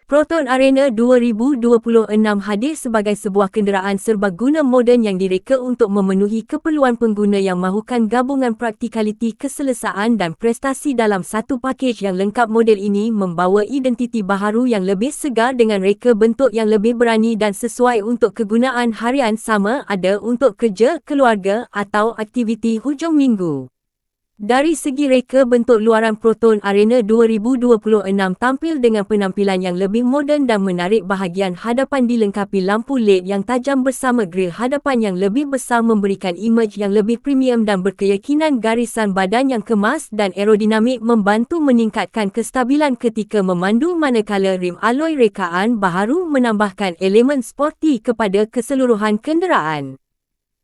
Proton Arena 2026 hadir sebagai sebuah kenderaan serbaguna moden yang direka untuk memenuhi keperluan pengguna yang mahukan gabungan praktikaliti, keselesaan dan prestasi dalam satu pakej yang lengkap. Model ini membawa identiti baharu yang lebih segar dengan reka bentuk yang lebih berani dan sesuai untuk kegunaan harian, sama ada untuk kerja, keluarga atau aktiviti hujung minggu. Dari segi reka bentuk luaran, Proton Arena 2026 tampil dengan penampilan yang lebih moden dan menarik. Bahagian hadapan dilengkapi lampu LED yang tajam bersama grill hadapan yang lebih besar memberikan imej yang lebih premium dan berkeyakinan. Garisan badan yang kemas dan aerodinamik membantu meningkatkan kestabilan ketika memandu, manakala rim alloy rekaan baharu menambahkan elemen sporty kepada keseluruhan kenderaan.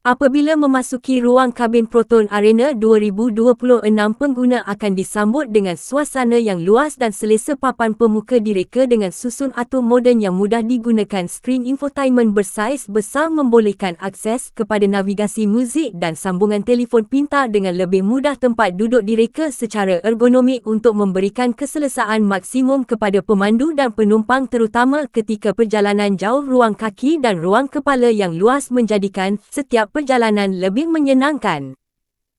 Apabila memasuki ruang kabin Proton Arena 2026, pengguna akan disambut dengan suasana yang luas dan selesa. Papan pemuka direka dengan susun atur moden yang mudah digunakan. Skrin infotainment bersaiz besar membolehkan akses kepada navigasi muzik dan sambungan telefon pintar dengan lebih mudah. Tempat duduk direka secara ergonomik untuk memberikan keselesaan maksimum kepada pemandu dan penumpang, terutama ketika perjalanan jauh. Ruang kaki dan ruang kepala yang luas menjadikan setiap perjalanan lebih menyenangkan.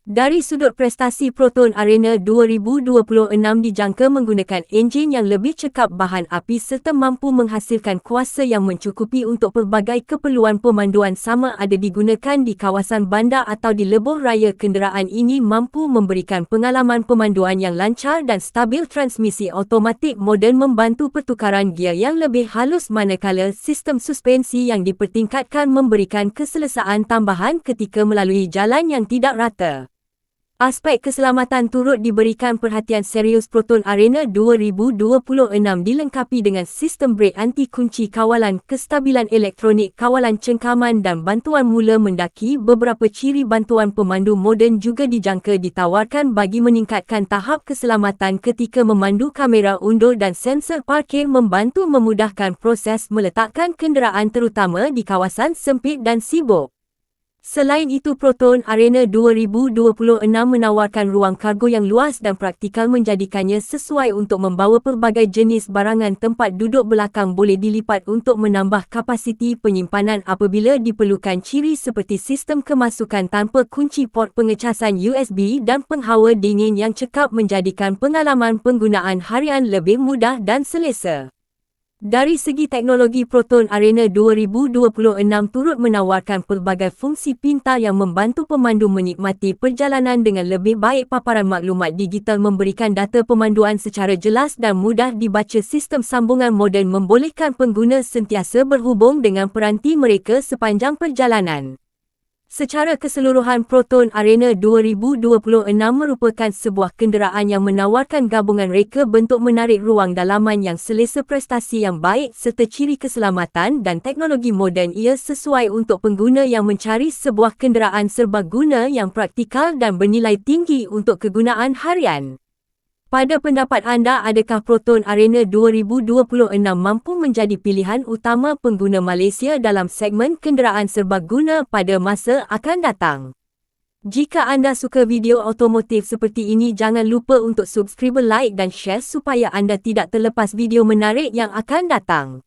Dari sudut prestasi, Proton Arena 2026 dijangka menggunakan enjin yang lebih cekap, bahan api serta mampu menghasilkan kuasa yang mencukupi untuk pelbagai keperluan pemanduan, sama ada digunakan di kawasan bandar atau di lebuh raya. Kenderaan ini mampu memberikan pengalaman pemanduan yang lancar dan stabil. Transmisi automatik moden membantu pertukaran gear yang lebih halus, manakala sistem suspensi yang dipertingkatkan memberikan keselesaan tambahan ketika melalui jalan yang tidak rata. Aspek keselamatan turut diberikan perhatian serius. Proton Arena 2026 dilengkapi dengan sistem brek anti kunci, kawalan kestabilan elektronik, kawalan cengkaman dan bantuan mula mendaki. Beberapa ciri bantuan pemandu moden juga dijangka ditawarkan bagi meningkatkan tahap keselamatan ketika memandu. Kamera undur dan sensor parkir membantu memudahkan proses meletakkan kenderaan, terutama di kawasan sempit dan sibuk. Selain itu, Proton Arena 2026 menawarkan ruang kargo yang luas dan praktikal, menjadikannya sesuai untuk membawa pelbagai jenis barangan. Tempat duduk belakang boleh dilipat untuk menambah kapasiti penyimpanan apabila diperlukan. Ciri seperti sistem kemasukan tanpa kunci, port pengecasan USB dan penghawa dingin yang cekap menjadikan pengalaman penggunaan harian lebih mudah dan selesa. Dari segi teknologi, Proton Arena 2026 turut menawarkan pelbagai fungsi pintar yang membantu pemandu menikmati perjalanan dengan lebih baik. Paparan maklumat digital memberikan data pemanduan secara jelas dan mudah dibaca. Sistem sambungan moden membolehkan pengguna sentiasa berhubung dengan peranti mereka sepanjang perjalanan. Secara keseluruhan, Proton Arena 2026 merupakan sebuah kenderaan yang menawarkan gabungan reka bentuk menarik, ruang dalaman yang selesa, prestasi yang baik serta ciri keselamatan dan teknologi moden. Ia sesuai untuk pengguna yang mencari sebuah kenderaan serbaguna yang praktikal dan bernilai tinggi untuk kegunaan harian. Pada pendapat anda, adakah Proton Arena 2026 mampu menjadi pilihan utama pengguna Malaysia dalam segmen kenderaan serbaguna pada masa akan datang? Jika anda suka video otomotif seperti ini, jangan lupa untuk subscribe, like dan share supaya anda tidak terlepas video menarik yang akan datang.